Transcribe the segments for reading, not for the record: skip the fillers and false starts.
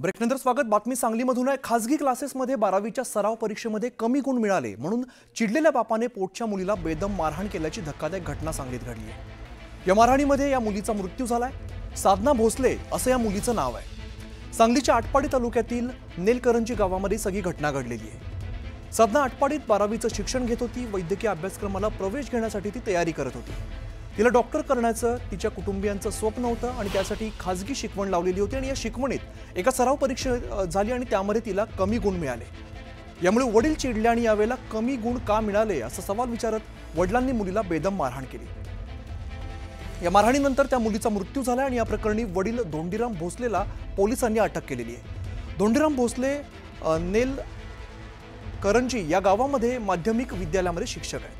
ब्रेकनंतर स्वागत। बातमी सांगलीमधून आहे। खासगी क्लासेसमध्ये 12वीच्या सराव परीक्षेमध्ये कमी गुण मिळाले म्हणून चिडलेल्या बापाने पोटच्या मुलीला बेदम मारहाण केल्याची धक्कादायक घटना सांगलीत घडली आहे। या मारहाणीमध्ये या मुलीचा मृत्यू झालाय। साधना भोसले असं या मुलीचं नाव आहे। सांगलीच्या आटपाडी तालुक्यातील नेलकरंजी गावामध्ये सगळी घटना घडलेली आहे। साधना आटपाडीत 12वीचं शिक्षण घेत होती। वैद्यकीय अभ्यासक्रमाला प्रवेश घेण्यासाठी ती तयारी करत होती। तिला डॉक्टर करण्याचं तिच्या कुटुंबियांचं स्वप्न होतं आणि त्यासाठी खासगी शिकवण लावलेली होती आणि या शिकवणीत एका सराव परीक्षा झाली आणि त्यामध्ये तिला कमी गुण मिळाले। यामुळे वडील चिडले आणि यावेळेला कमी गुण का मिळाले असा सवाल विचारत वडिलांनी मुलीला बेदम मारहाण केली। या मारहाणीनंतर त्या मुलीचा मृत्यू झाला आणि या प्रकरणी वडील धोंडीराम भोसलेला पोलिसांनी अटक केलेली आहे। धोंडीराम भोसले नेल करंजी या गावामध्ये माध्यमिक विद्यालयामध्ये शिक्षक आहेत।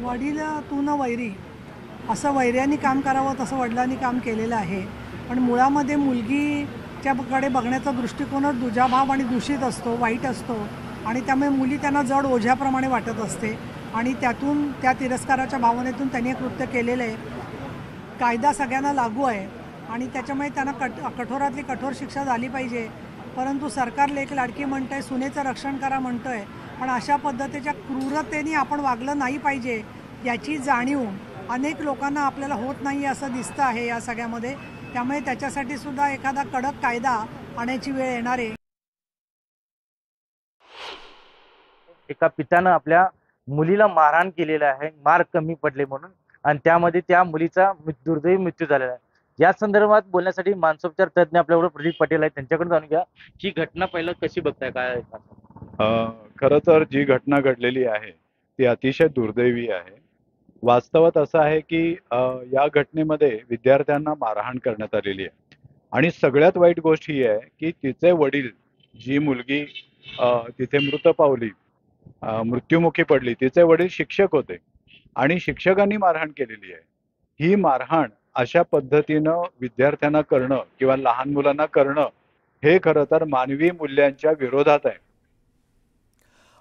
वडील तू न वैरी असं वैर्यांनी काम करावं तसं वडिलांनी काम केलेलं आहे। पण मुळामध्ये मुलगीच्याकडे बघण्याचा दृष्टिकोनच दुजाभाव आणि दूषित असतो, वाईट असतो आणि त्यामुळे मुली त्यांना जड ओझ्याप्रमाणे वाटत असते आणि त्यातून त्या तिरस्काराच्या भावनेतून त्यांनी कृत्य केलेलं आहे। कायदा सगळ्यांना लागू आहे आणि त्याच्यामुळे त्यांना कठोरातली कठोर शिक्षा झाली पाहिजे। परंतु सरकार लेक लाडकी म्हणतंय, सुनेचं रक्षण करा म्हणतंय, पण अशा पद्धतीच्या क्रूरतेने आपण वागलं नाही पाहिजे याची जाणीव अनेक लोकांना आपल्याला होत नाही असं दिसतं आहे या सगळ्यामध्ये। त्यामुळे त्याच्यासाठी सुद्धा एखादा कडक कायदा आणायची वेळ येणार आहे। एका पित्यानं आपल्या मुलीला मारहाण केलेलं आहे, मार्क कमी पडले म्हणून, आणि त्यामध्ये त्या मुलीचा दुर्दैवी मृत्यू झालेला आहे। या संदर्भात बोलण्यासाठी मानसोपचार तज्ञ आपल्याबरोबर प्रदीप पटेल आहेत, त्यांच्याकडून जाणून घ्या ही घटना पहिलं कशी बघताय, काय खरं तर जी घटना घडलेली आहे ती अतिशय दुर्दैवी आहे। वास्तवात असं आहे की या घटनेमध्ये विद्यार्थ्यांना मारहाण करण्यात आलेली आहे आणि सगळ्यात वाईट गोष्ट ही आहे की तिचे वडील, जी मुलगी तिथे मृत पावली, मृत्युमुखी पडली, तिचे वडील शिक्षक होते आणि शिक्षकांनी मारहाण केलेली आहे। ही मारहाण अशा पद्धतीनं विद्यार्थ्यांना करणं किंवा लहान मुलांना करणं हे खरं तर मानवी मूल्यांच्या विरोधात आहे।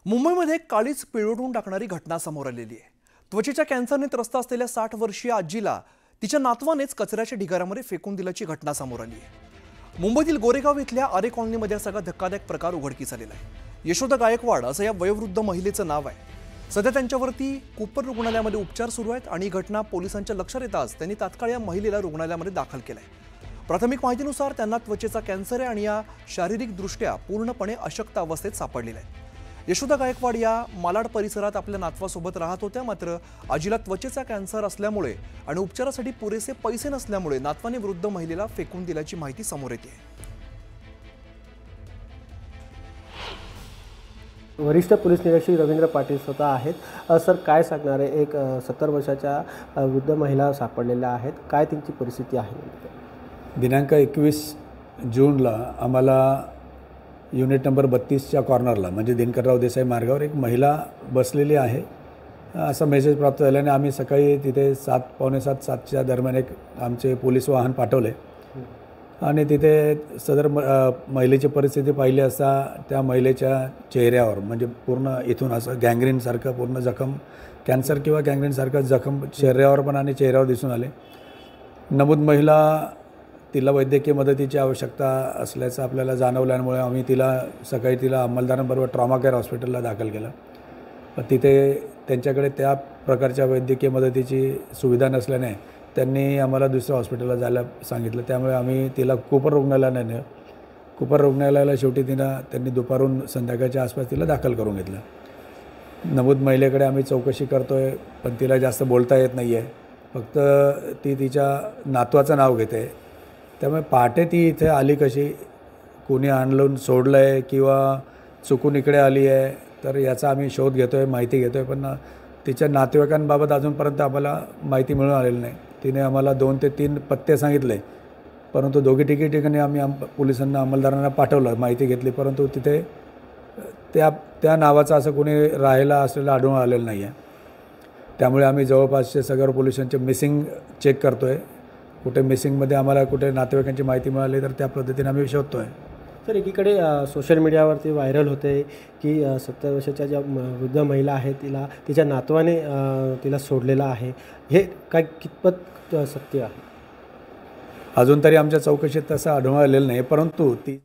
मुंबईमध्ये काळीच पिळवटून टाकणारी घटना समोर आलेली आहे। त्वचेच्या कॅन्सरने त्रस्त असलेल्या 60 वर्षीय आजीला तिच्या नातवानेच कचऱ्याच्या ढिगाऱ्यामध्ये फेकून दिल्याची घटना समोर आली आहे। मुंबईतील गोरेगाव इथल्या आरे कॉलनीमध्ये सगळा धक्कादायक प्रकार उघडकीस आलेला आहे। यशोदा गायकवाड असं या वयोवृद्ध महिलेचं नाव आहे। सध्या त्यांच्यावरती कूपर रुग्णालयामध्ये उपचार सुरू आहेत आणि ही घटना पोलिसांच्या लक्षात येताच त्यांनी तात्काळ या महिलेला रुग्णालयामध्ये दाखल केलंय। प्राथमिक माहितीनुसार त्यांना त्वचेचा कॅन्सर आहे आणि या शारीरिकदृष्ट्या पूर्णपणे अशक्त अवस्थेत सापडलेल्या आहेत। यशोदा गायकवाड या मालाड परिसरात आपल्या नातवासोबत राहत होत्या, मात्र आजीला त्वचेचा कॅन्सर असल्यामुळे आणि उपचारासाठी पुरेसे पैसे नसल्यामुळे नातवाने वृद्ध महिलेला फेकून दिल्याची माहिती समोर येते। वरिष्ठ पोलीस निरीक्षक रवींद्र पाटील स्वतः आहेत। सर, काय सांगणार आहे? एक 70 वर्षाच्या वृद्ध महिला सापडलेल्या आहेत, काय त्यांची परिस्थिती आहे? दिनांक 21 जूनला आम्हाला युनिट नंबर 32च्या कॉर्नरला म्हणजे दिनकरराव देसाई मार्गावर एक महिला बसलेली आहे असा मेसेज प्राप्त झाल्याने आम्ही सकाळी तिथे 7, पावणे 7, 7च्या दरम्यान एक आमचे पोलीस वाहन पाठवले आणि तिथे सदर महिलेची परिस्थिती पाहिली असता त्या महिलेच्या चेहऱ्यावर म्हणजे पूर्ण इथून असं गँग्रीनसारखं पूर्ण जखम, कॅन्सर किंवा गँग्रीनसारखं जखम चेहऱ्यावर पण आणि चेहऱ्यावर दिसून आले। नमूद महिला, तिला वैद्यकीय मदतीची आवश्यकता असल्याचं आपल्याला जाणवल्यामुळे आम्ही सकाळी अंमलदारांबरोबर ट्रॉमा केअर हॉस्पिटलला दाखल केलं। पण तिथे त्यांच्याकडे त्या प्रकारच्या वैद्यकीय मदतीची सुविधा नसल्याने त्यांनी आम्हाला दुसऱ्या हॉस्पिटलला जायला सांगितलं। त्यामुळे आम्ही तिला कूपर रुग्णालयाला नेलं। कूपर रुग्णालयाला शेवटी त्यांनी दुपारून संध्याकाळच्या आसपास तिला दाखल करून घेतलं। नमूद महिलेकडे आम्ही चौकशी करतो आहे, पण तिला जास्त बोलता येत नाही आहे, फक्त ती तिच्या नातवाचं नाव घेते। त्यामुळे पहाटे ती इथे आली कशी, कोणी आणून सोडलं आहे किंवा चुकून इकडे आली आहे, तर याचा आम्ही शोध घेतो आहे, माहिती घेतो आहे, पण तिच्या नातेवाईकांबाबत अजूनपर्यंत आम्हाला माहिती मिळून आलेली नाही। तिने आम्हाला 2 ते 3 पत्ते सांगितले, परंतु दोघी ठिकाणी आम्ही पोलिसांना, अंमलदारांना पाठवलं, माहिती घेतली, परंतु तिथे त्या नावाचं असं कोणी राहायला असलेलं आढळून आलेलं नाही आहे। त्यामुळे आम्ही जवळपासचे सगळ्या पोलिसांचे मिसिंग चेक करतो आहे। कुठे मिसिंगमध्ये आम्हाला कुठे नातेवाईकांची माहिती मिळाली तर त्या पद्धतीने आम्ही शोधतो आहे। तर एकीकडे सोशल मीडियावरती व्हायरल होते की 70 वर्षाच्या ज्या वृद्ध महिला आहेत तिच्या नातवाने तिला सोडलेलं आहे. हे काय कितपत सत्य आहे? अजून तरी आमच्या चौकशीत तसं आढळून आलेलं नाही, परंतु ती